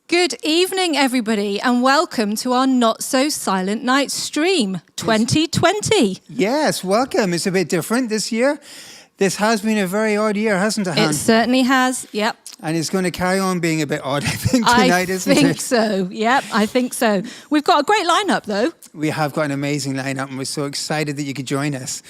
Good evening, everybody, and welcome to our Not So Silent Night stream 2020. Yes, welcome. It's a bit different this year. This has been a very odd year, hasn't it, Han? It certainly has, yep. And it's going to carry on being a bit odd, I think, tonight, isn't it? I think so, yep, I think so. We've got a great lineup, though. We have got an amazing lineup, and we're so excited that you could join us.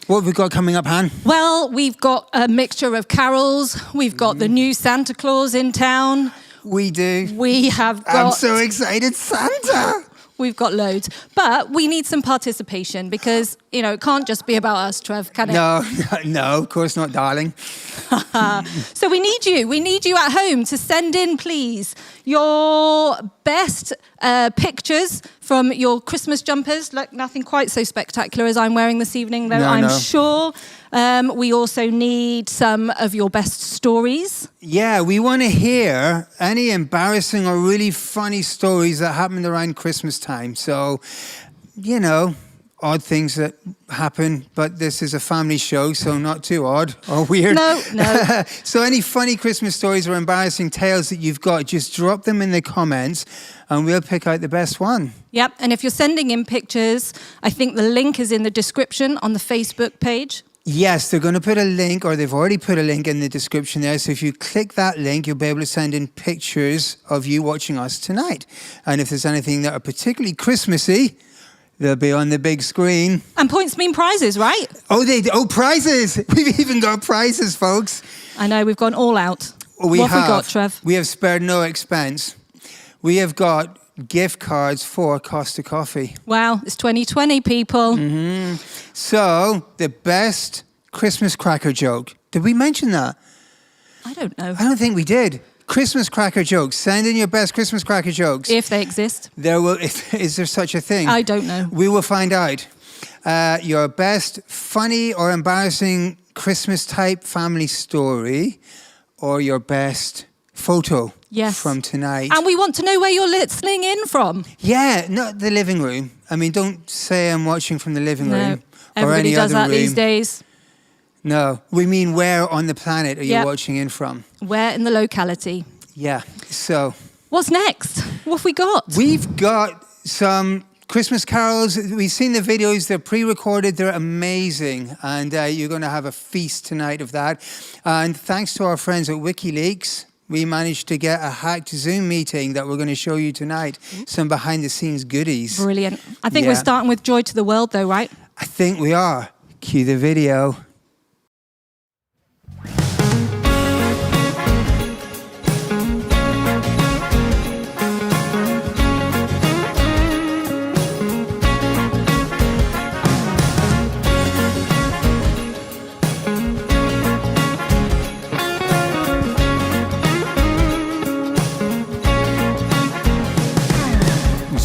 What have we got coming up, Han? Well, we've got a mixture of carols. We've got the new Santa Claus in town. We do. We have got... I'm so excited, Santa! We've got loads. But we need some participation because, you know, it can't just be about us, Trev, can it? No, of course not, darling. So we need you. We need you at home to send in, please, your best pictures from your Christmas jumpers. Look, nothing quite so spectacular as I'm wearing this evening, though, I'm sure. We also need some of your best stories. Yeah, we want to hear any embarrassing or really funny stories that happened around Christmas time. So, you know, odd things that happen, but this is a family show, so not too odd or weird. No. So any funny Christmas stories or embarrassing tales that you've got, just drop them in the comments and we'll pick out the best one. Yep, and if you're sending in pictures, I think the link is in the description on the Facebook page. Yes, they're going to put a link, or they've already put a link in the description there. So if you click that link, you'll be able to send in pictures of you watching us tonight. And if there's anything that are particularly Christmassy, they'll be on the big screen. And points mean prizes, right? Oh, prizes! We've even got prizes, folks. I know, we've gone all out. What have we got, Trev? We have spared no expense. We have got gift cards for Costa Coffee. Wow, it's 2020, people. Mm-hmm. So, the best Christmas cracker joke. Did we mention that? I don't know. I don't think we did. Christmas cracker jokes. Send in your best Christmas cracker jokes. If they exist. Is there such a thing? I don't know. We will find out. Your best funny or embarrassing Christmas type family story, or your best photo from tonight. And we want to know where you're listening in from. Yeah, not the living room. I mean, don't say I'm watching from the living room. Everybody or any does other that room. these days. No, we mean where on the planet are you watching in from? Where in the locality. Yeah, so. What's next? What have we got? We've got some Christmas carols. We've seen the videos. They're pre-recorded. They're amazing. And you're going to have a feast tonight of that. And thanks to our friends at WikiLeaks, we managed to get a hacked Zoom meeting that we're going to show you tonight. Some behind-the-scenes goodies. Brilliant. I think we're starting with Joy to the World, though, right? I think we are. Cue the video.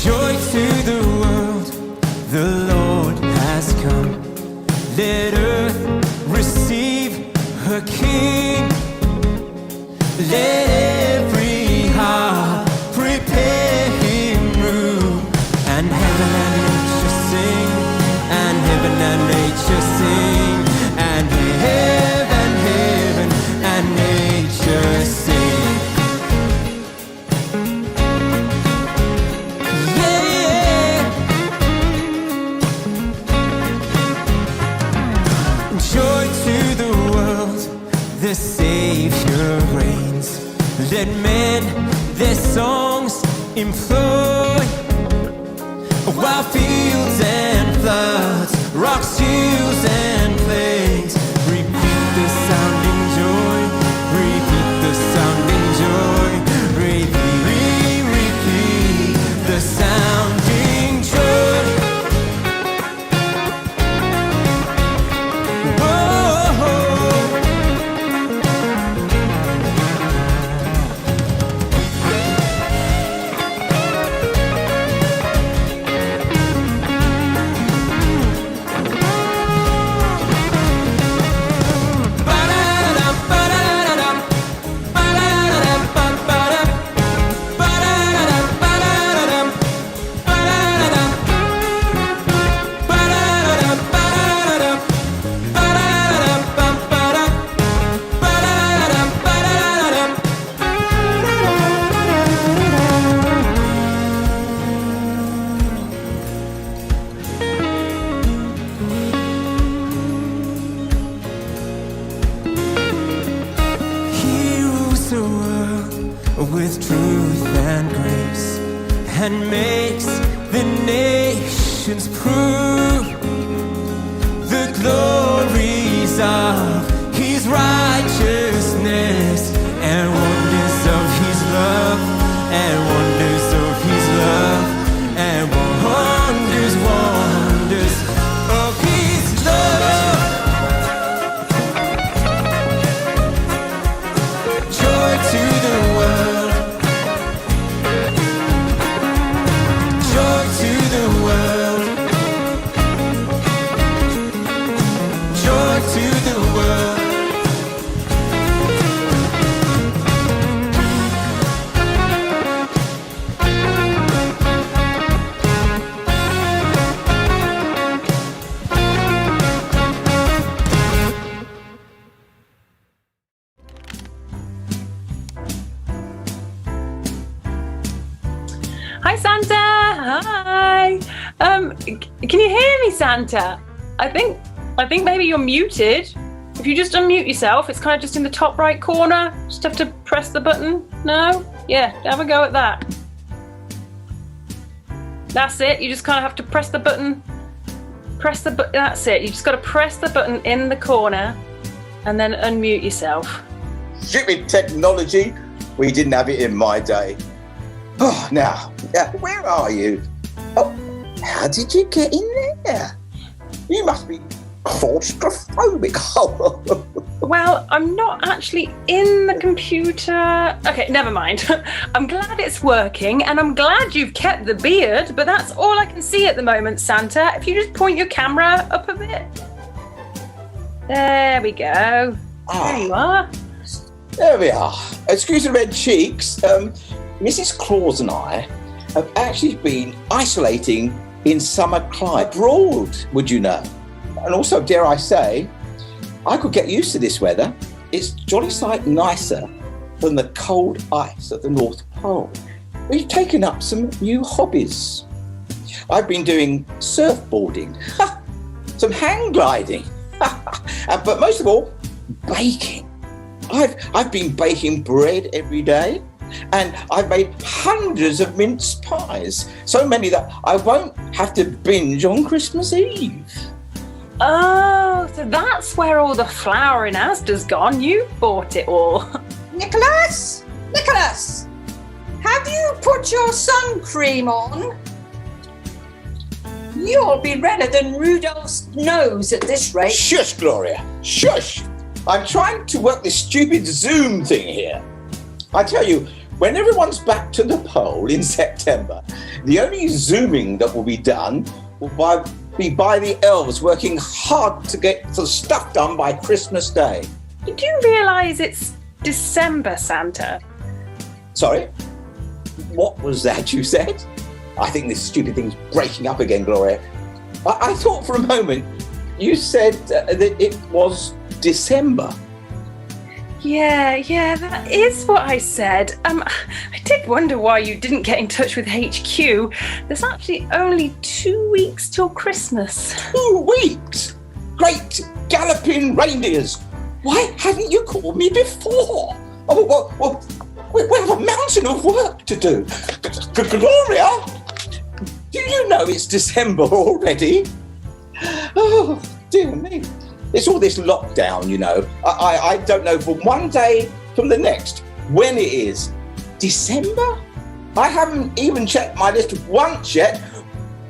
Joy to the world, the Lord has come. Let earth receive her King. Let every heart prepare him room. And heaven and nature sing, and heaven and nature sing, and heaven and nature sing. The Savior reigns. Let men their songs employ, while fields and floods, rocks, hills and plains repeat the sounding joy. Repeat the sounding joy. Repeat the sounding joy. with truth and grace, and makes the nations prove the glories of his righteousness, and wonders of his love, and wonders of his love, and wonders, wonders of his love. Joy to the world, joy to the world, joy to the world. Hi, Santa. Hi. Can you hear me, Santa? I think maybe you're muted. If you just unmute yourself, it's kind of just in the top right corner. Just have to press the button. No? Yeah, have a go at that. That's it. You just kind of have to press the button. Press the button. That's it. You just got to press the button in the corner and then unmute yourself. Stupid technology. We didn't have it in my day. Oh, now, where are you? Oh, how did you get in there? You must be claustrophobic. Well, I'm not actually in the computer. Okay, never mind. I'm glad it's working, and I'm glad you've kept the beard, but that's all I can see at the moment, Santa. If you just point your camera up a bit. There we go. There you are. There we are. Excuse the red cheeks. Mrs. Claus and I have actually been isolating in summer climate abroad, would you know? And also, dare I say, I could get used to this weather. It's jolly sight nicer than the cold ice at the North Pole. We've taken up some new hobbies. I've been doing surfboarding, some hang gliding, but most of all, baking. I've been baking bread every day, and I've made hundreds of mince pies, so many that I won't have to binge on Christmas Eve. Oh, so that's where all the flour in Asda's gone. You bought it all. Nicholas, have you put your sun cream on? You'll be redder than Rudolph's nose at this rate. Shush, Gloria, shush! I'm trying to work this stupid Zoom thing here. I tell you, when everyone's back to the pole in September, the only Zooming that will be done will be by the elves working hard to get the stuff done by Christmas Day. Did you realise it's December, Santa? Sorry? What was that you said? I think this stupid thing's breaking up again, Gloria. I thought for a moment you said that it was December. Yeah, that is what I said. I did wonder why you didn't get in touch with HQ. There's actually only 2 weeks till Christmas. 2 weeks? Great galloping reindeers. Why hadn't you called me before? Oh, well, we have a mountain of work to do. Gloria, do you know it's December already? Oh, dear me. It's all this lockdown, you know. I don't know from one day from the next when it is. December? I haven't even checked my list once yet.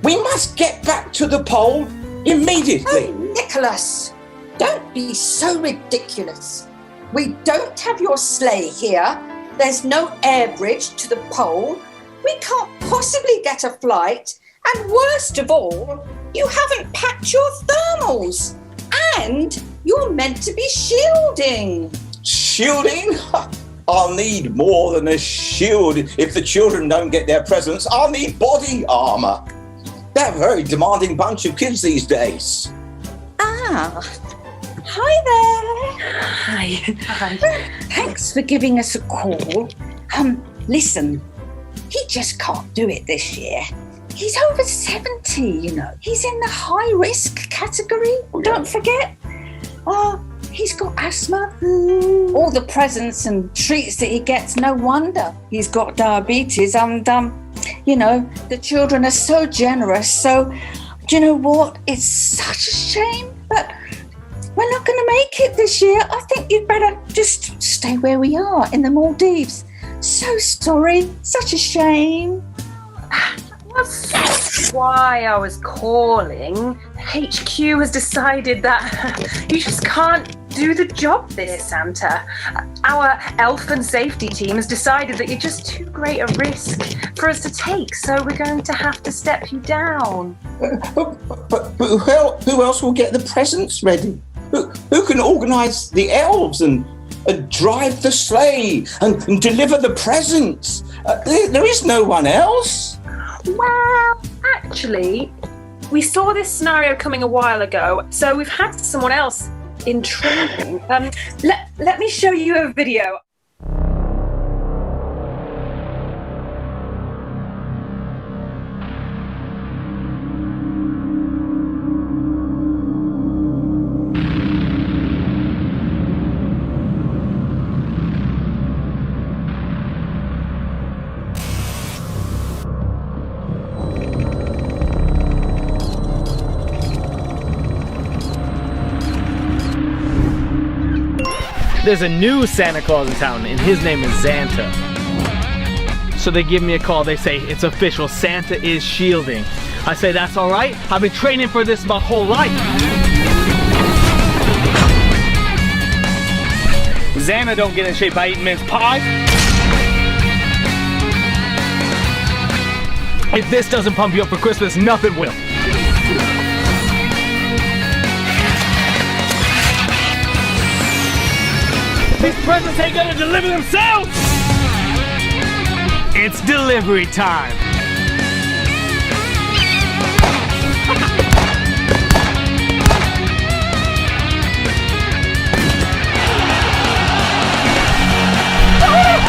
We must get back to the pole immediately. Oh, Nicholas, don't be so ridiculous. We don't have your sleigh here. There's no air bridge to the pole. We can't possibly get a flight. And worst of all, you haven't packed your thermals. And you're meant to be shielding. Shielding? I'll need more than a shield. If the children don't get their presents, I'll need body armour. They're a very demanding bunch of kids these days. Ah, hi there. Hi. Thanks for giving us a call. Listen, he just can't do it this year. He's over 70, you know. He's in the high risk category, don't forget. he's got asthma. All the presents and treats that he gets, no wonder he's got diabetes. And, you know, the children are so generous. So, do you know what? It's such a shame, but we're not going to make it this year. I think you'd better just stay where we are in the Maldives. So sorry. Such a shame. That's why I was calling. HQ has decided that you just can't do the job there, Santa. Our health and safety team has decided that you're just too great a risk for us to take, so we're going to have to step you down. But who else will get the presents ready? Who can organise the elves and drive the sleigh and deliver the presents? There is no one else. Well, actually, we saw this scenario coming a while ago, so we've had someone else in training. Let me show you a video. There's a new Santa Claus in town, and his name is Zanta. So they give me a call, they say, it's official, Santa is shielding. I say, that's all right, I've been training for this my whole life. Xana don't get in shape by eating mince pie. If this doesn't pump you up for Christmas, nothing will. These presents ain't gonna deliver themselves! It's delivery time!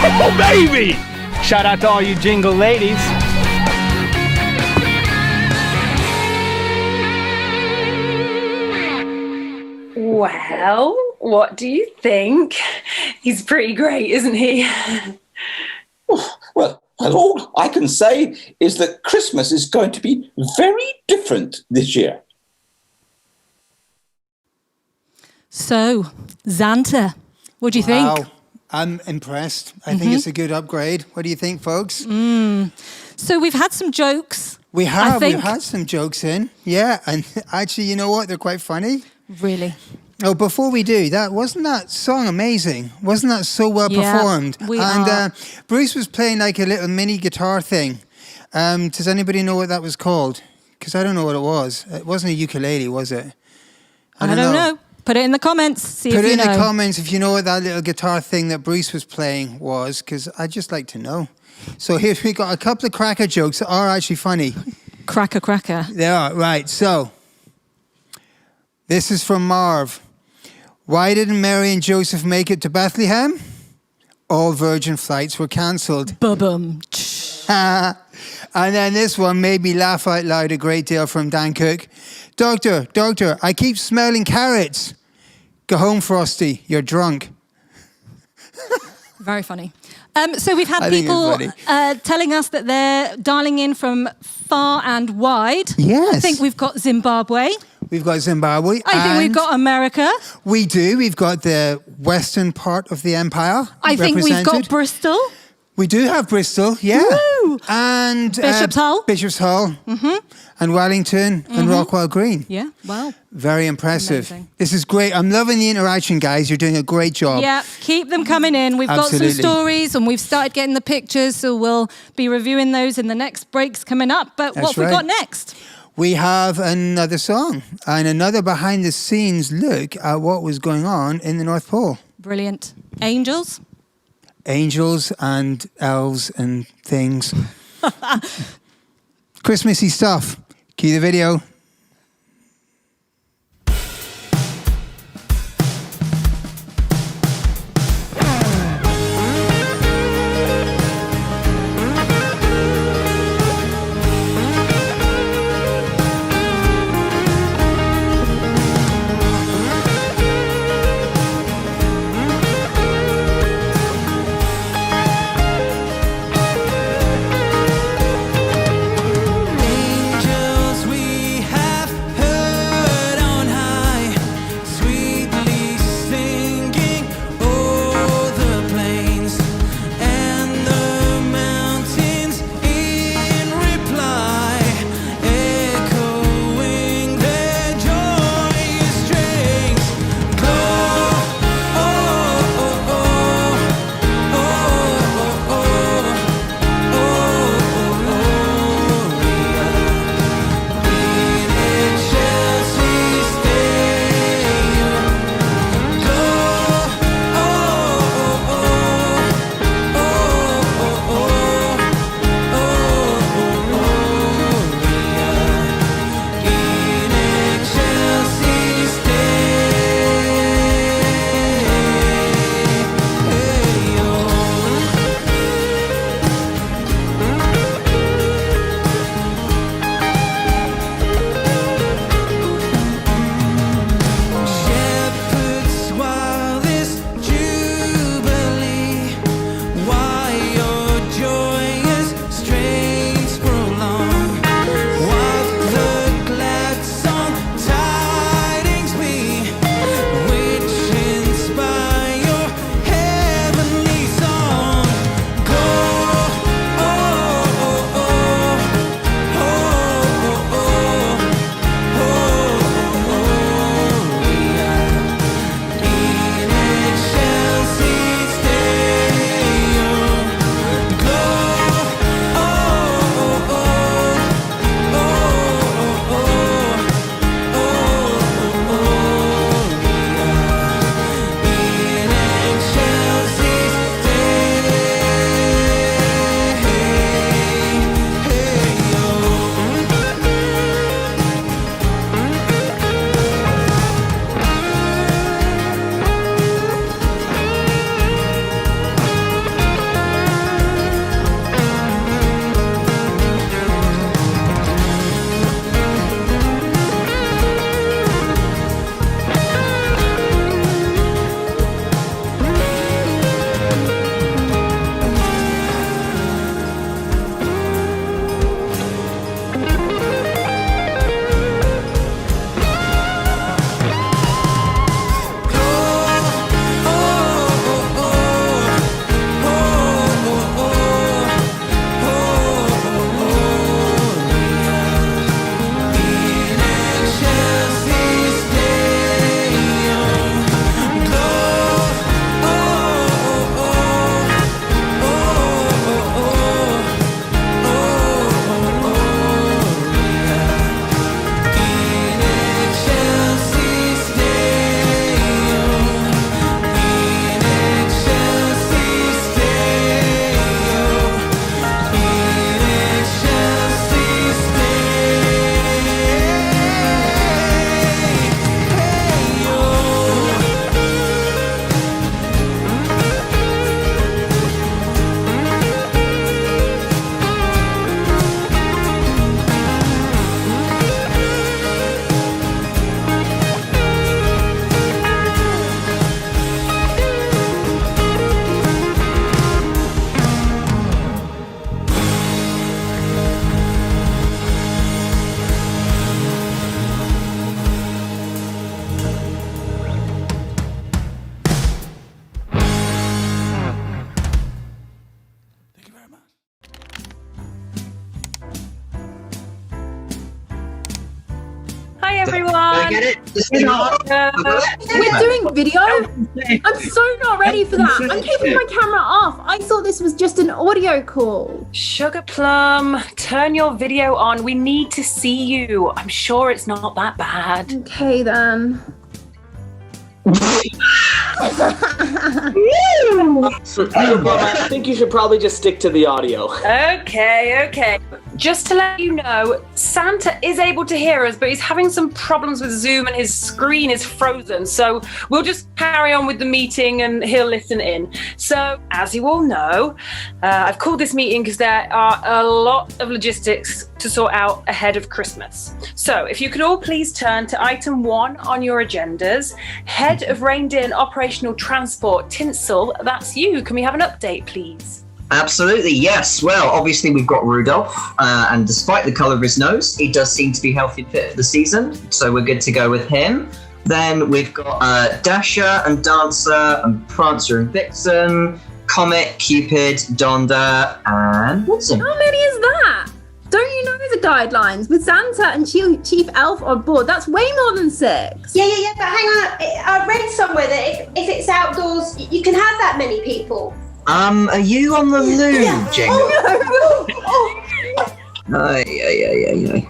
Oh, baby! Shout out to all you jingle ladies. Well, what do you think? He's pretty great, isn't he? Well, all I can say is that Christmas is going to be very different this year. So, Zanta, what do you think? Wow, I'm impressed. I think it's a good upgrade. What do you think, folks? So we've had some jokes. We've had think. some jokes in. Yeah, and actually, you know what? They're quite funny. Really? Oh, before we do, wasn't that song amazing? Wasn't that so well performed? Bruce was playing like a little mini guitar thing. Does anybody know what that was called? Because I don't know what it was. It wasn't a ukulele, was it? I don't know. Put it in the comments. See if you know. Put it in the comments if you know what that little guitar thing that Bruce was playing was, because I'd just like to know. So here we got a couple of cracker jokes that are actually funny. Cracker. They are, right. So this is from Marv. Why didn't Mary and Joseph make it to Bethlehem? All Virgin flights were cancelled. Ba-bum. And then this one made me laugh out loud a great deal from Dan Cook. Doctor, I keep smelling carrots. Go home, Frosty, you're drunk. Very funny. So we've had people telling us that they're dialing in from far and wide. Yes. I think we've got Zimbabwe. We've got Zimbabwe. I think we've got America. We do. We've got the western part of the empire. I think we've got Bristol. We do have Bristol, yeah. Woo! And Bishop's Hull. Mm-hmm. And Wellington and Rockwell Green. Yeah, wow. Very impressive. Amazing. This is great. I'm loving the interaction, guys. You're doing a great job. Yeah, keep them coming in. We've got some stories and we've started getting the pictures, so we'll be reviewing those in the next breaks coming up. But what have we got next? We have another song and another behind-the-scenes look at what was going on in the North Pole. Brilliant. Angels and elves and things. Christmassy stuff. Cue the video. everyone. Get it? We're doing video? I'm so not ready for that. I'm keeping my camera off. I thought this was just an audio call. Sugar Plum, turn your video on. We need to see you. I'm sure it's not that bad. Okay then. I think you should probably just stick to the audio. Okay. Just to let you know, Santa is able to hear us, but he's having some problems with Zoom and his screen is frozen. So we'll just carry on with the meeting and he'll listen in. So, as you all know, I've called this meeting because there are a lot of logistics to sort out ahead of Christmas. So, if you could all please turn to item 1 on your agendas, Head of Reindeer and Operational Transport, Tinsel, that's you. Can we have an update, please? Absolutely, yes. Well, obviously we've got Rudolph, and despite the colour of his nose, he does seem to be healthy and fit for the season, so we're good to go with him. Then we've got Dasher and Dancer and Prancer and Vixen, Comet, Cupid, Donda, and Blitzen. How many is that? Don't you know the guidelines? With Zanta and Chief Elf on board, that's way more than 6. Yeah, but hang on. I read somewhere that if it's outdoors, you can have that many people. Are you on the loo, Jingle? Oh, no. Yeah.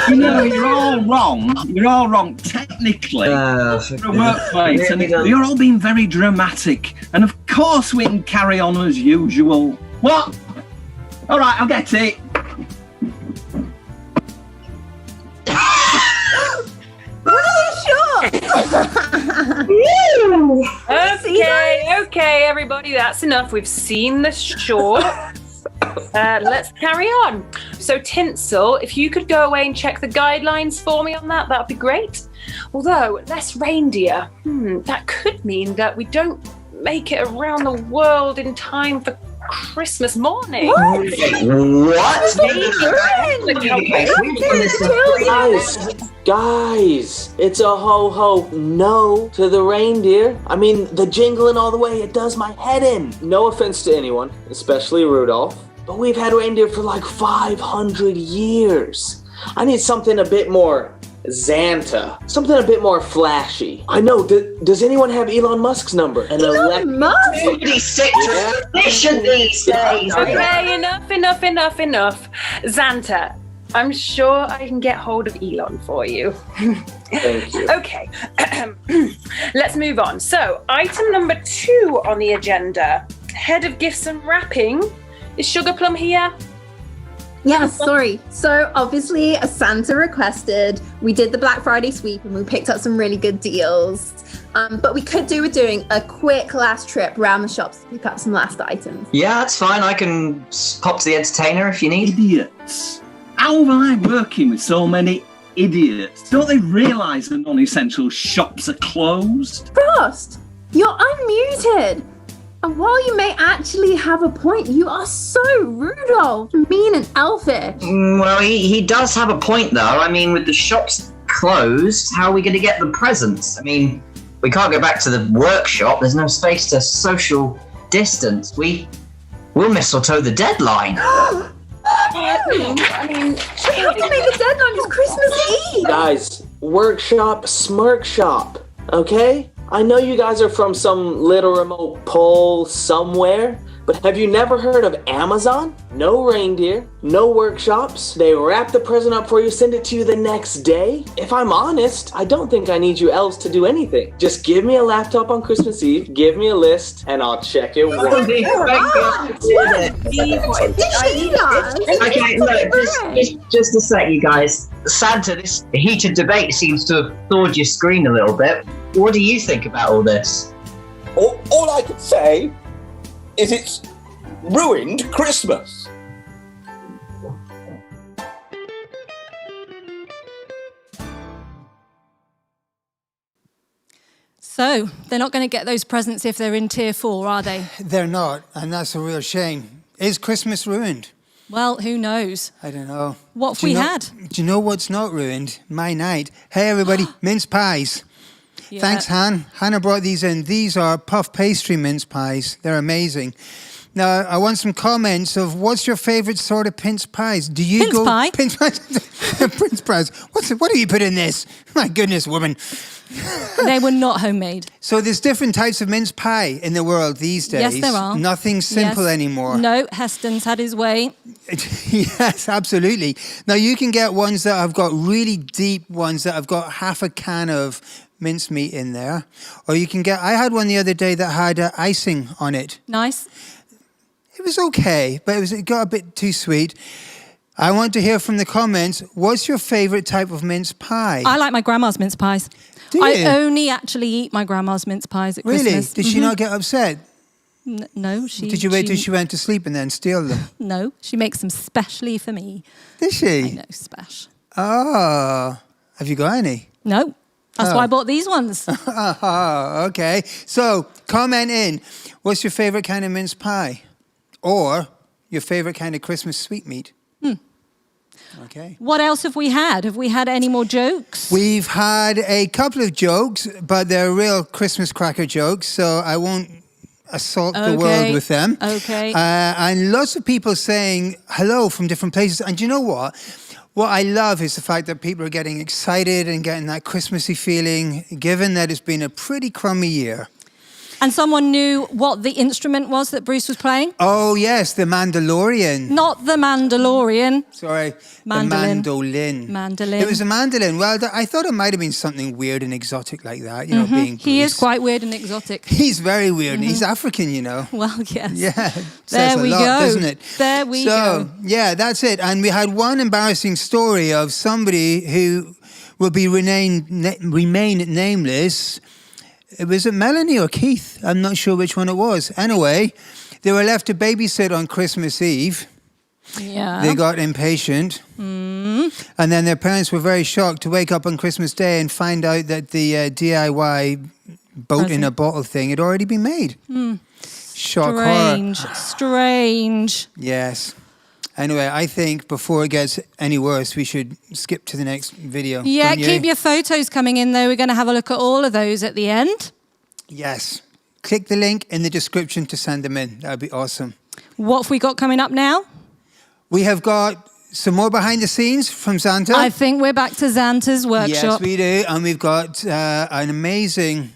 No, you're all wrong. You're all wrong. Technically, for a workplace, and you're all being very dramatic. And of course, we can carry on as usual. What? All right, I'll get it. Okay, everybody, that's enough. We've seen the short. Let's carry on. So, Tinsel, if you could go away and check the guidelines for me on that, that'd be great. Although, less reindeer, that could mean that we don't make it around the world in time for Christmas morning. What? Guys, it's a ho-ho no to the reindeer. I mean, the jingling all the way, it does my head in. No offense to anyone, especially Rudolph, but we've had reindeer for like 500 years. I need something a bit more Zanta, something a bit more flashy. I know, does anyone have Elon Musk's number? Elon Musk? Nobody's sick tradition these days. Okay, enough. Zanta, I'm sure I can get hold of Elon for you. Thank you. Okay, let's move on. So, item number 2 on the agenda, Head of Gifts and Wrapping. Is Sugar Plum here? Yeah, sorry. So obviously, as Santa requested, we did the Black Friday sweep and we picked up some really good deals. But we could do with doing a quick last trip around the shops to pick up some last items. Yeah, that's fine. I can pop to the entertainer if you need. Idiots. How am I working with so many idiots? Don't they realise the non-essential shops are closed? Frost, you're unmuted. And while you may actually have a point, you are so Rudolph, mean and elfish. Well, he does have a point, though. I mean, with the shops closed, how are we going to get the presents? I mean, we can't go back to the workshop. There's no space to social distance. We'll mistletoe the deadline. I mean, We have to make the deadline. It's Christmas Eve. Guys, workshop, smirk shop, okay? I know you guys are from some little remote pole somewhere, but have you never heard of Amazon? No reindeer, no workshops. They wrap the present up for you, send it to you the next day. If I'm honest, I don't think I need you elves to do anything. Just give me a laptop on Christmas Eve, give me a list, and I'll check it once. Okay, look, just a sec, you guys. Santa, this heated debate seems to have thawed your screen a little bit. What do you think about all this? All I can say is it's ruined Christmas. So, they're not going to get those presents if they're in tier 4, are they? They're not, and that's a real shame. Is Christmas ruined? Well, who knows? I don't know. What if we had? Do you know what's not ruined? My night. Hey, everybody, mince pies. Yeah. Thanks, Han. Hannah brought these in. These are puff pastry mince pies. They're amazing. Now, I want some comments of what's your favourite sort of pince pies? Do you Pince go... pie? Pince pies? Pince pies. What do you put in this? My goodness, woman. They were not homemade. So there's different types of mince pie in the world these days. Yes, there are. Nothing simple Yes. anymore. No, Heston's had his way. Yes, absolutely. Now, you can get ones that have got really deep ones that have got half a can of mincemeat in there. Or you can get... I had one the other day that had icing on it. Nice. It was okay, but it got a bit too sweet. I want to hear from the comments, what's your favourite type of mince pie? I like my grandma's mince pies. Do I you? only actually eat my grandma's mince pies at Really? Christmas. Did she not get upset? No, she... Did you wait till she went to sleep and then steal them? No, she makes them specially for me. Did she? I know, special. Oh, have you got any? No, that's why I bought these ones. Okay. So, comment in. What's your favourite kind of mince pie? Or your favourite kind of Christmas sweetmeat? Okay. What else have we had? Have we had any more jokes? We've had a couple of jokes, but they're real Christmas cracker jokes, so I won't assault the world with them. Okay. And lots of people saying hello from different places. And do you know what? What I love is the fact that people are getting excited and getting that Christmassy feeling, given that it's been a pretty crummy year. And someone knew what the instrument was that Bruce was playing? Oh, yes, the mandolin. Not the Mandalorian. Sorry, Mandolin. the mandolin. Mandolin. It was a mandolin. Well, I thought it might have been something weird and exotic like that, you know, being Bruce. He is quite weird and exotic. He's very weird. He's African, you know. Well, yes. Yeah, There says a we lot, go. doesn't it? There we so, go. yeah, that's it. And we had one embarrassing story of somebody who will be remain nameless. Was it Melanie or Keith? I'm not sure which one it was. Anyway, they were left to babysit on Christmas Eve. Yeah. They got impatient. And then their parents were very shocked to wake up on Christmas Day and find out that the DIY boat in a bottle thing had already been made. Shock horror. Strange. Yes. Anyway, I think before it gets any worse, we should skip to the next video. Yeah, don't you? keep your photos coming in, though. We're going to have a look at all of those at the end. Yes. Click the link in the description to send them in. That would be awesome. What have we got coming up now? We have got some more behind the scenes from Zanta. I think we're back to Zanta's workshop. Yes, we do. And we've got an amazing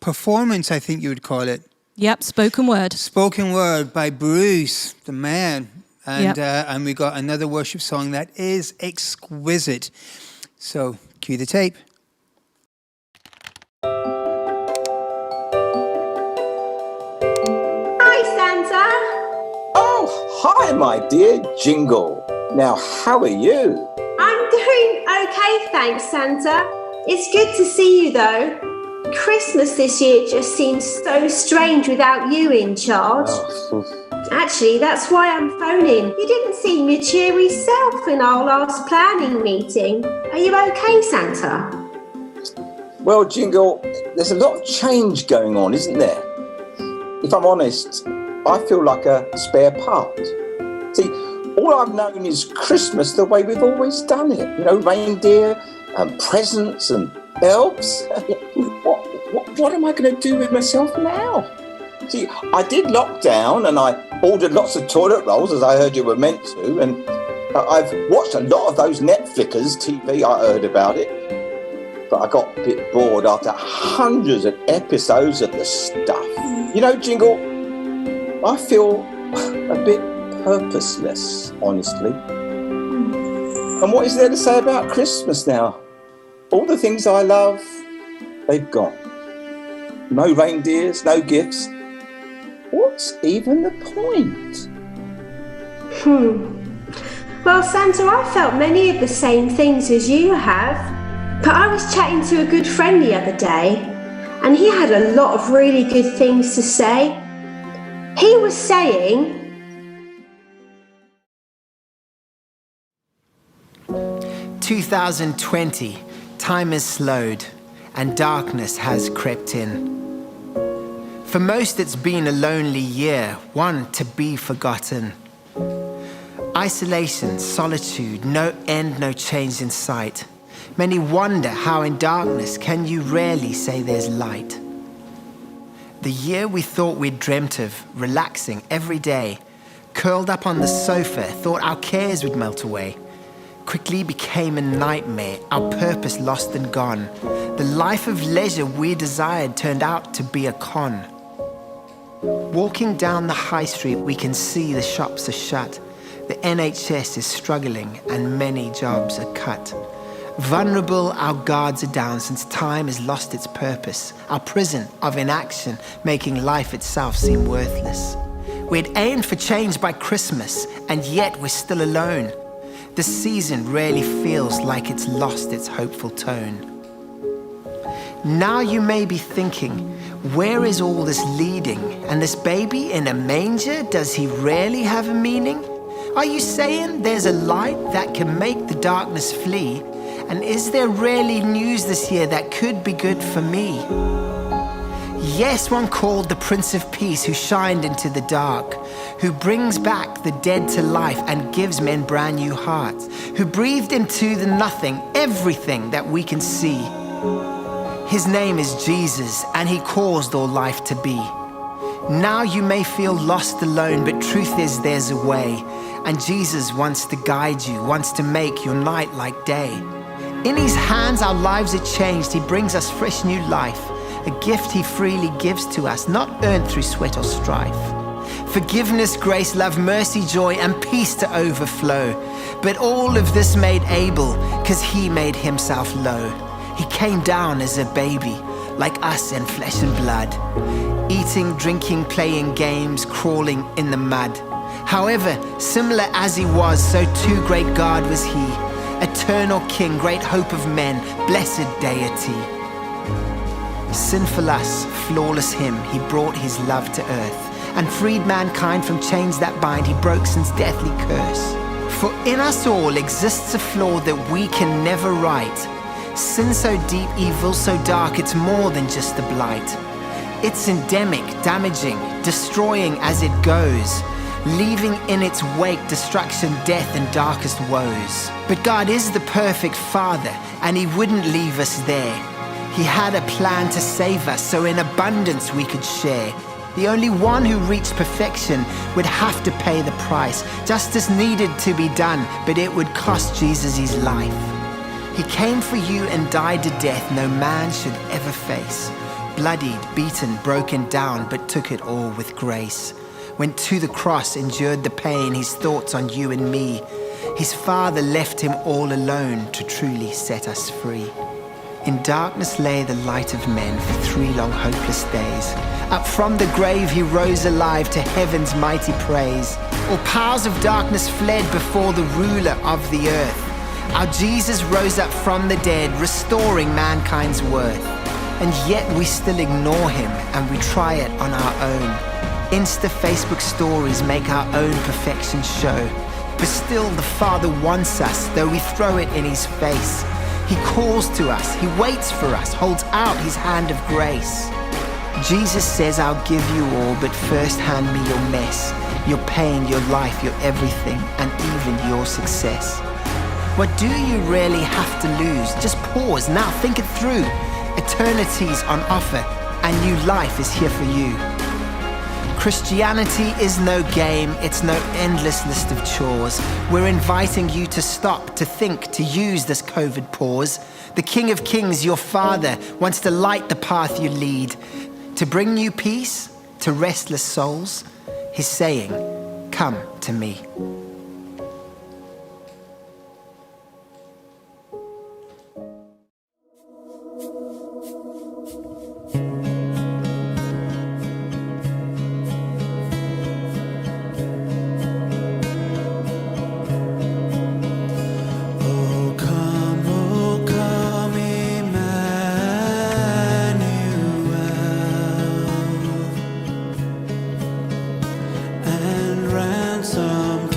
performance, I think you would call it. Yep, spoken word. Spoken word by Bruce, the man. And we got another worship song that is exquisite. So, cue the tape. Hi, Santa. Oh, hi, my dear Jingle. Now, how are you? I'm doing okay, thanks, Santa. It's good to see you, though. Christmas this year just seems so strange without you in charge. Actually, that's why I'm phoning. You didn't seem your cheery self in our last planning meeting. Are you okay, Santa? Well, Jingle, there's a lot of change going on, isn't there? If I'm honest, I feel like a spare part. See, all I've known is Christmas the way we've always done it. You know, reindeer and presents and elves. What am I going to do with myself now? See, I did lock down and I ordered lots of toilet rolls, as I heard you were meant to, and I've watched a lot of those Netflickers TV, I heard about it, but I got a bit bored after hundreds of episodes of the stuff. You know, Jingle, I feel a bit purposeless, honestly. And what is there to say about Christmas now? All the things I love, they've gone. No reindeers, no gifts. What's even the point? Well, Santa, I felt many of the same things as you have. But I was chatting to a good friend the other day, and he had a lot of really good things to say. He was saying... 2020, time has slowed and darkness has crept in. For most it's been a lonely year, one to be forgotten. Isolation, solitude, no end, no change in sight. Many wonder how in darkness can you rarely say there's light. The year we thought we'd dreamt of, relaxing every day, curled up on the sofa, thought our cares would melt away, quickly became a nightmare, our purpose lost and gone. The life of leisure we desired turned out to be a con. Walking down the high street, we can see the shops are shut. The NHS is struggling and many jobs are cut. Vulnerable, our guards are down since time has lost its purpose. Our prison of inaction, making life itself seem worthless. We'd aimed for change by Christmas, and yet we're still alone. The season really feels like it's lost its hopeful tone. Now you may be thinking, where is all this leading? And this baby in a manger, does he really have a meaning? Are you saying there's a light that can make the darkness flee? And is there really news this year that could be good for me? Yes, one called the Prince of Peace, who shined into the dark, who brings back the dead to life and gives men brand new hearts, who breathed into the nothing everything that we can see. His name is Jesus, and he caused all life to be. Now you may feel lost alone, but truth is there's a way, and Jesus wants to guide you, wants to make your night like day. In his hands our lives are changed. He brings us fresh new life, a gift he freely gives to us, not earned through sweat or strife. Forgiveness, grace, love, mercy, joy, and peace to overflow. But all of this made able, 'cause he made himself low. He came down as a baby, like us in flesh and blood, eating, drinking, playing games, crawling in the mud. However, similar as he was, so too great God was he. Eternal King, great hope of men, blessed deity. Sinful us, flawless him, he brought his love to earth and freed mankind from chains that bind. He broke sin's deathly curse. For in us all exists a flaw that we can never right. Sin so deep, evil so dark, it's more than just a blight. It's endemic, damaging, destroying as it goes, leaving in its wake destruction, death, and darkest woes. But God is the perfect Father, and he wouldn't leave us there. He had a plan to save us, so in abundance we could share. The only one who reached perfection would have to pay the price. Justice needed to be done, but it would cost Jesus his life. He came for you and died to death no man should ever face. Bloodied, beaten, broken down, but took it all with grace. Went to the cross, endured the pain, his thoughts on you and me. His Father left him all alone to truly set us free. In darkness lay the light of men for 3 long hopeless days. Up from the grave he rose alive to heaven's mighty praise. All powers of darkness fled before the ruler of the earth. Our Jesus rose up from the dead, restoring mankind's worth. And yet we still ignore him and we try it on our own. Insta Facebook stories make our own perfection show. But still the Father wants us, though we throw it in his face. He calls to us, he waits for us, holds out his hand of grace. Jesus says, I'll give you all, but first hand me your mess, your pain, your life, your everything, and even your success. What do you really have to lose? Just pause, now think it through. Eternity's on offer, and new life is here for you. Christianity is no game, it's no endless list of chores. We're inviting you to stop, to think, to use this COVID pause. The King of Kings, your Father, wants to light the path you lead, to bring you peace to restless souls. He's saying, come to me. Ransom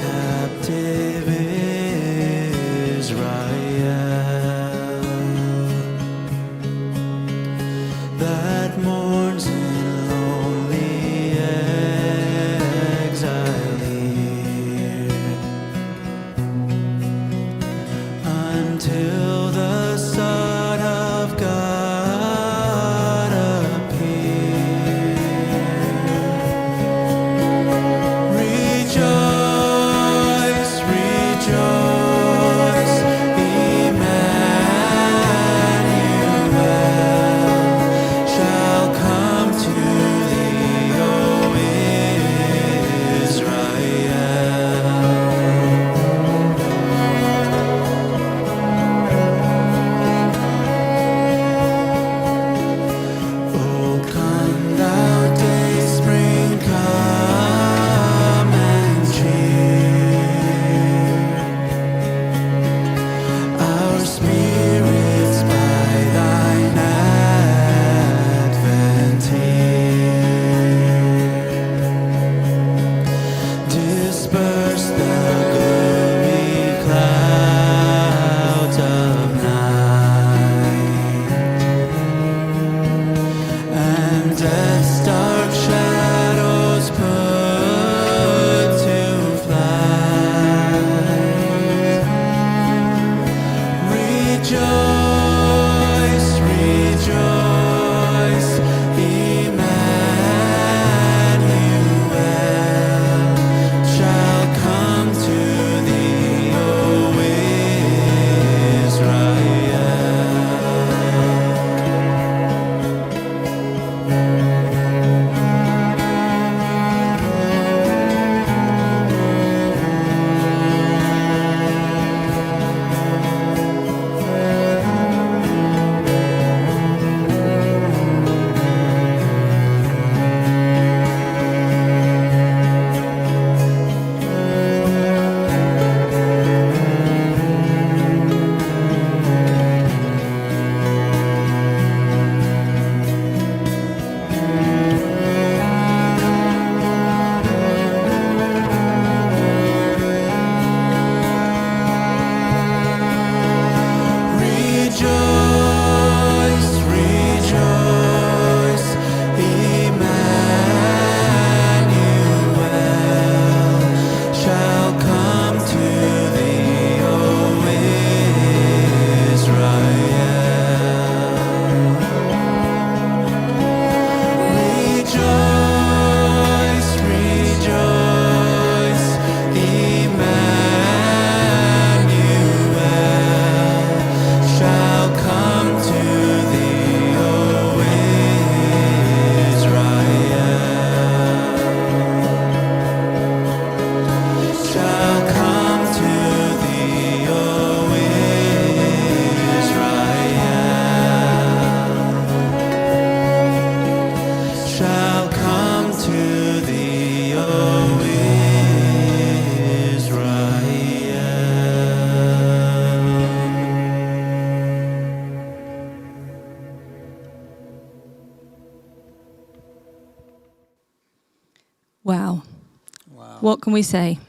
what can we say?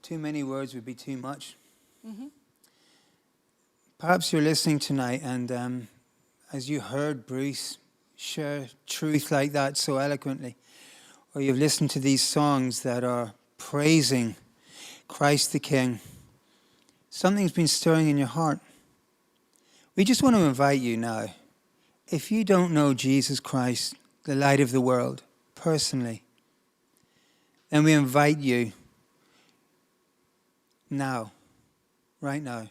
Too many words would be too much. Perhaps you're listening tonight and as you heard Bruce share truth like that so eloquently, or you've listened to these songs that are praising Christ the King, something's been stirring in your heart. We just want to invite you now. If you don't know Jesus Christ, the light of the world, personally, then we invite you now, right now,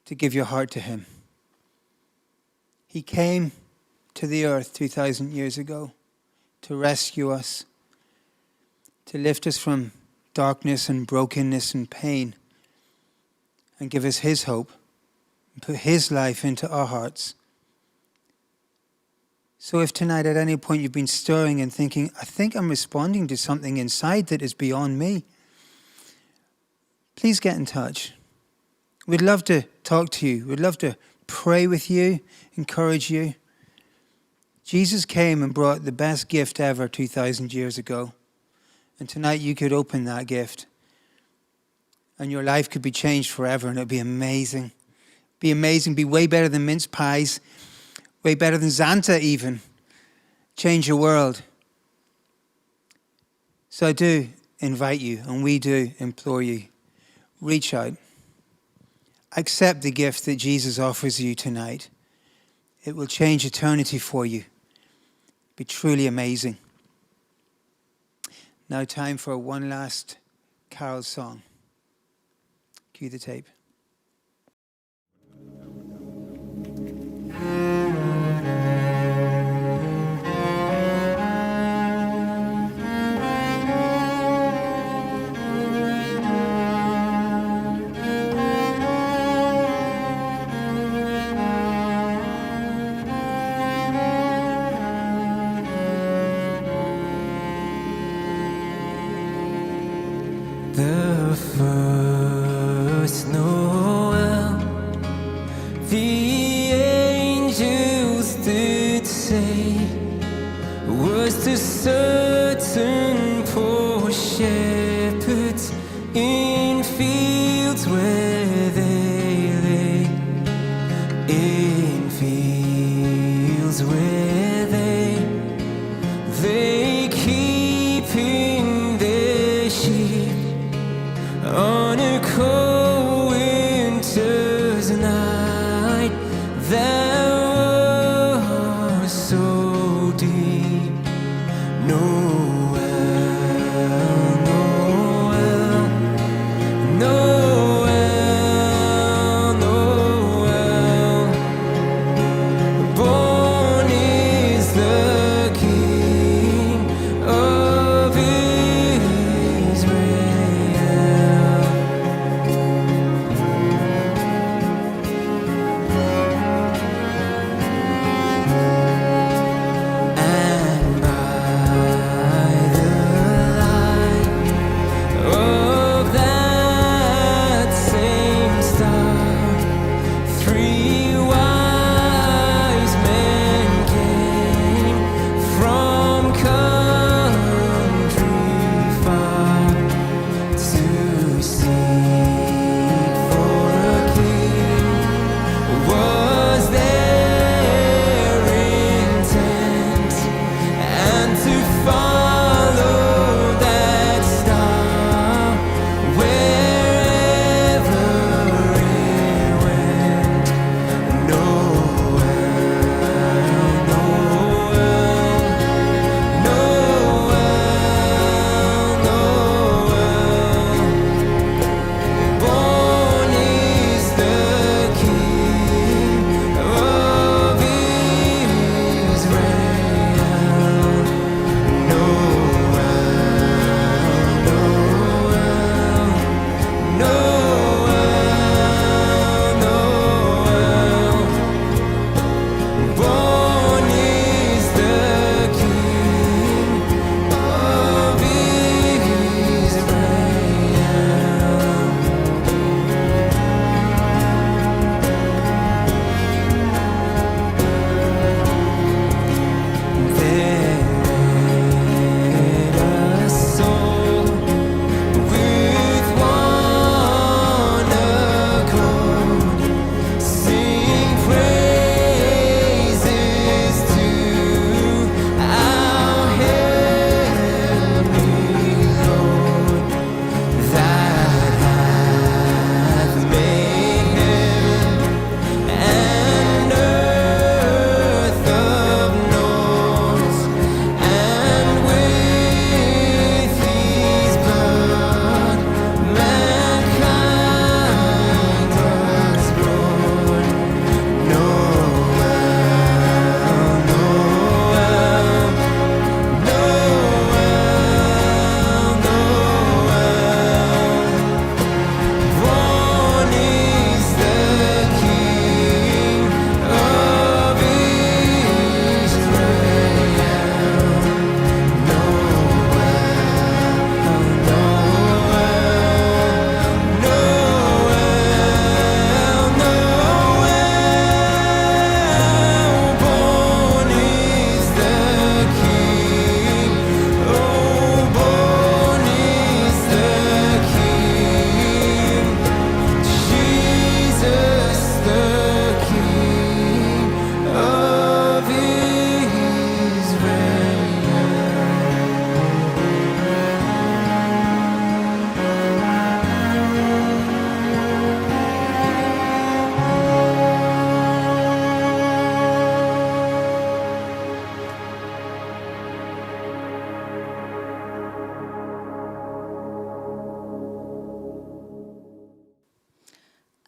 to give your heart to him. He came to the earth 2,000 years ago to rescue us, to lift us from darkness and brokenness and pain, and give us his hope, and put his life into our hearts. So if tonight at any point you've been stirring and thinking, I think I'm responding to something inside that is beyond me, please get in touch. We'd love to talk to you. We'd love to pray with you, encourage you. Jesus came and brought the best gift ever 2,000 years ago. And tonight you could open that gift. And your life could be changed forever, and it'd be amazing. Be amazing, be way better than mince pies, way better than Zanta even. Change your world. So I do invite you, and we do implore you, reach out. Accept the gift that Jesus offers you tonight. It will change eternity for you. Be truly amazing. Now time for one last carol song. Cue the tape. The first Noel, the angels did say, was to certain poor shepherds in fields where they lay, in fields where they keeping their sheep on a cold winter's night that was so deep. Noel, Noel, Noel.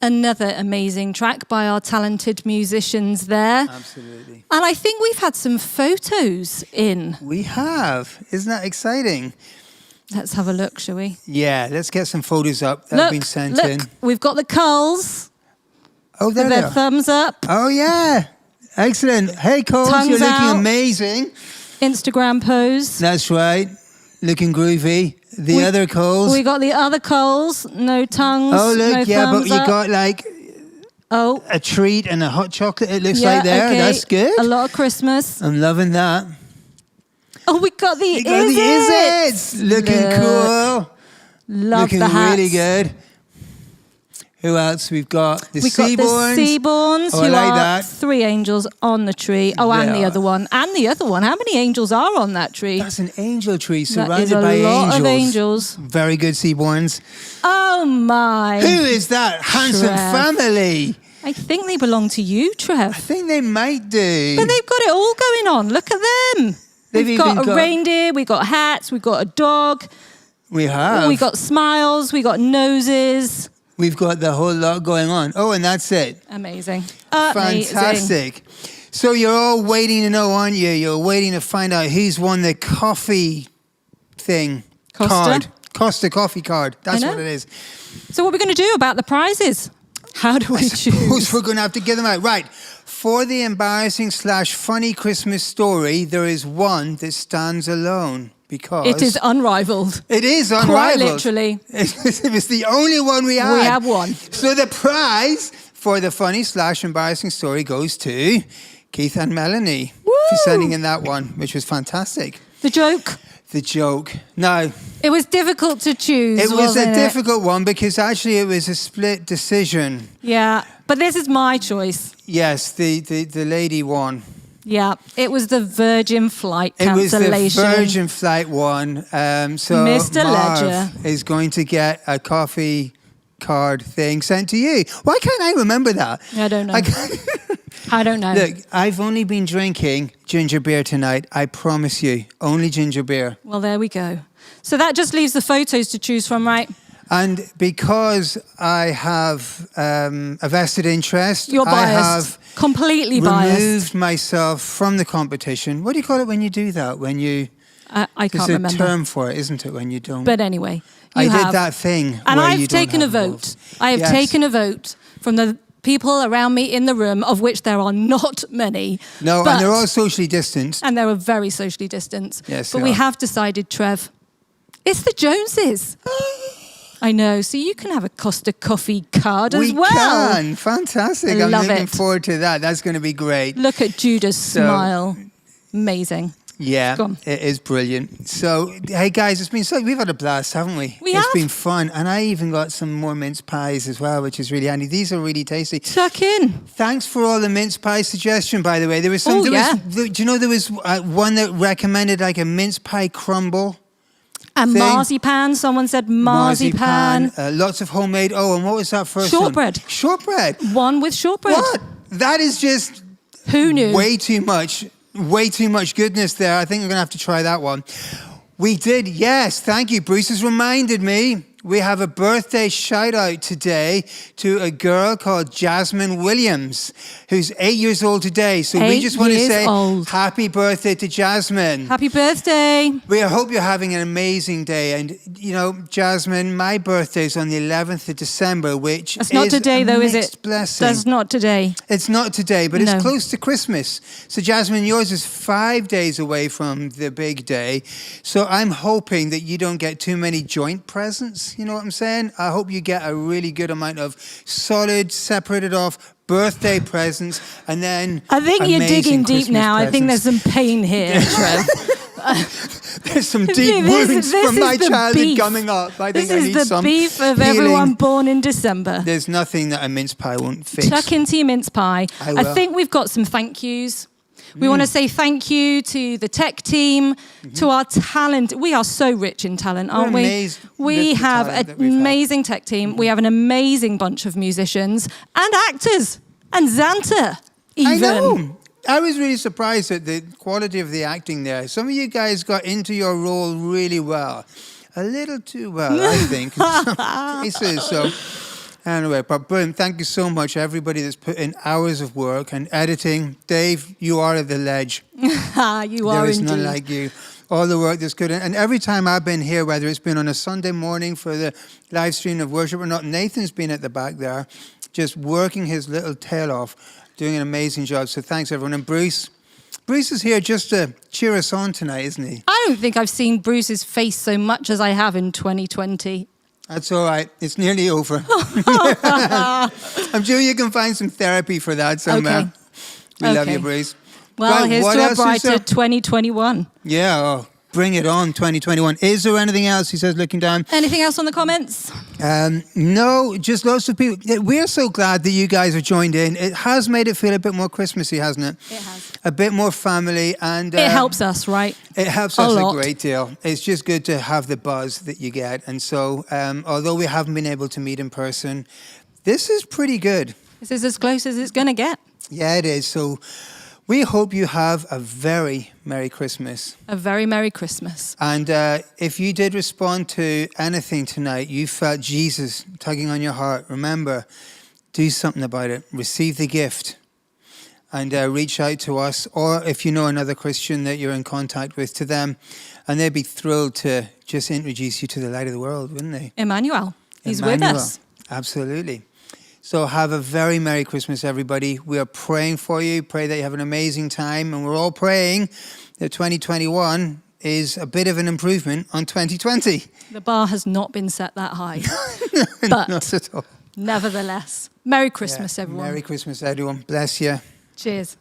Another amazing track by our talented musicians there. Absolutely. And I think we've had some photos in. We have. Isn't that exciting? Let's have a look, shall we? Yeah, let's get some photos up that have been sent in. We've got the Culls. Oh, there with they their are. thumbs up. Oh, yeah. Excellent. Hey, Coles, Tongues you're looking out. amazing. Instagram pose. That's right. Looking groovy. The other Coles. We got the other Culls. No tongues. Oh, look, no yeah, but thumbs you up. got like a treat and a hot chocolate, it looks Yeah, like there. okay. That's good. A lot of Christmas. I'm loving that. Oh, we got the You got the Is-Its. Looking cool. Love Looking the hats. really good. Who else? We've got the Seaborns. Got the Seaborns, Oh, I who like are that. 3 angels on the tree. Oh, and the Yeah. other one. And the other one. How many angels are on that tree? That's an angel tree That surrounded is a by lot angels. of angels. Very good, Seaborns. Oh, my. Who is that handsome Trev. family? I think they belong to you, Trev. I think they might do. But they've got it all going on. Look at them. They've We've got even a got- reindeer, we've got hats, we've got a dog, We have. we got smiles, we got noses. We've got the whole lot going on. Oh, and that's it. Amazing. Fantastic. So you're all waiting to know, aren't you? You're waiting to find out who's won the coffee thing. Costa? Card. Costa coffee card. That's know. what it is. So what are we going to do about the prizes? How do we I suppose choose? we're going to have to give them out. Right. For the embarrassing/funny Christmas story, there is one that stands alone because... It is unrivaled. It is Quite unrivaled. literally. It's the only one we have. We have one. So the prize for the funny/embarrassing story goes to Keith and Melanie for sending in that one, which was fantastic. The joke. The joke. No, It was difficult to choose. it was a wasn't difficult one because actually it was a split decision. Yeah, but this is my choice. Yes, the lady won. Yeah, it was the Virgin flight It was cancellation. the Virgin Flight one. So Mr. Marv Ledger. is going to get a coffee card thing sent to you. Why can't I remember that? I don't know. I don't know. Look, I've only been drinking ginger beer tonight. I promise you, only ginger beer. Well, there we go. So that just leaves the photos to choose from, right? And because I have a vested interest, You're I biased. have Completely removed biased. myself from the competition. What do you call it when you do that? When you I can't there's remember. a term for it, isn't it? When you don't. But anyway, I you did have. that thing. And where you I've don't taken a have vote. rules. I have Yes. taken a vote from the people around me in the room, of which there are not many. No, but, and they're all socially distanced. And they were very socially distanced. Yes, but they we are. have decided, Trev, it's the Joneses. I know. So you can have a Costa coffee card as We well. can. Fantastic. I'm Love looking it. forward to that. That's going to be great. Look at Judah's So- smile. Amazing. Yeah, Go on. it is brilliant. So, hey guys, it's been we've had a blast, haven't we? We It's have. been fun, and I even got some more mince pies as well, which is really handy. These are really tasty. Tuck in. Thanks for all the mince pie suggestion, by the way. There was some. Oh, yeah. Do you know there was one that recommended like a mince pie crumble? And thing. marzipan. Someone said marzipan. Lots of homemade. Oh, and what was that first Shortbread. one? Shortbread. One with shortbread. What? That is just Who knew? way too much. Way too much goodness there. I think we're going to have to try that one. We did, yes. Thank you. Bruce has reminded me. We have a birthday shout out today to a girl called Jasmine Williams, who's 8 years old today. So we 8 just want to years say old. happy birthday to Jasmine. Happy birthday. We hope you're having an amazing day. And, you know, Jasmine, my birthday is on the 11th of December, which That's not is today, a though, is mixed it? blessing. That's not today. It's not today, but No. it's close to Christmas. So, Jasmine, yours is 5 days away from the big day. So, I'm hoping that you don't get too many joint presents. You know what I'm saying? I hope you get a really good amount of solid, separated off birthday presents, and then I think you're amazing digging deep Christmas now. I think there's presents. some pain here, Trev. There's some deep This wounds is from my the childhood beef. coming up. I think This I is need the some beef of healing. everyone born in December. There's nothing that a mince pie won't fix. Chuck into your mince pie. I I will. think we've got some thank yous. We want to say thank you to the tech team, to our talent. We are so rich in talent, aren't we? amazed We with the have talent an that we've had. amazing tech team. We have an amazing bunch of musicians and actors and Zanta even. I know. I was really surprised at the quality of the acting there. Some of you guys got into your role really well. A little too well, I think, in some cases. So Anyway, but brilliant. Thank you so much, everybody that's put in hours of work and editing. Dave, you are at the ledge. You are There is indeed. none like you. All the work that's good. And every time I've been here, whether it's been on a Sunday morning for the live stream of worship or not, Nathan's been at the back there, just working his little tail off, doing an amazing job. So thanks, everyone. And Bruce is here just to cheer us on tonight, isn't he? I don't think I've seen Bruce's face so much as I have in 2020. That's all right. It's nearly over. I'm sure you can find some therapy for that somewhere. Okay. We love Okay. you, Bruce. Well, Right, here's what to a else is brighter there? 2021. Yeah, oh, bring it on, 2021. Is there anything else, he says, looking down? Anything else on the comments? No, just lots of people. We're so glad that you guys have joined in. It has made it feel a bit more Christmassy, hasn't it? It has. A bit more family. And It helps us, right? It helps A us lot. a great deal. It's just good to have the buzz that you get. And so, although we haven't been able to meet in person, this is pretty good. This is as close as it's going to get. Yeah, it is. So we hope you have a very Merry Christmas. A very Merry Christmas. And if you did respond to anything tonight, you felt Jesus tugging on your heart, remember, do something about it. Receive the gift and reach out to us. Or if you know another Christian that you're in contact with, to them. And they'd be thrilled to just introduce you to the light of the world, wouldn't they? Emmanuel. He's with Emmanuel. us. Absolutely. So have a very Merry Christmas, everybody. We are praying for you. Pray that you have an amazing time. And we're all praying that 2021 is a bit of an improvement on 2020. The bar has not been set that high. Not But at all. nevertheless, Merry Christmas, everyone. Merry Christmas, everyone. Bless you. Cheers.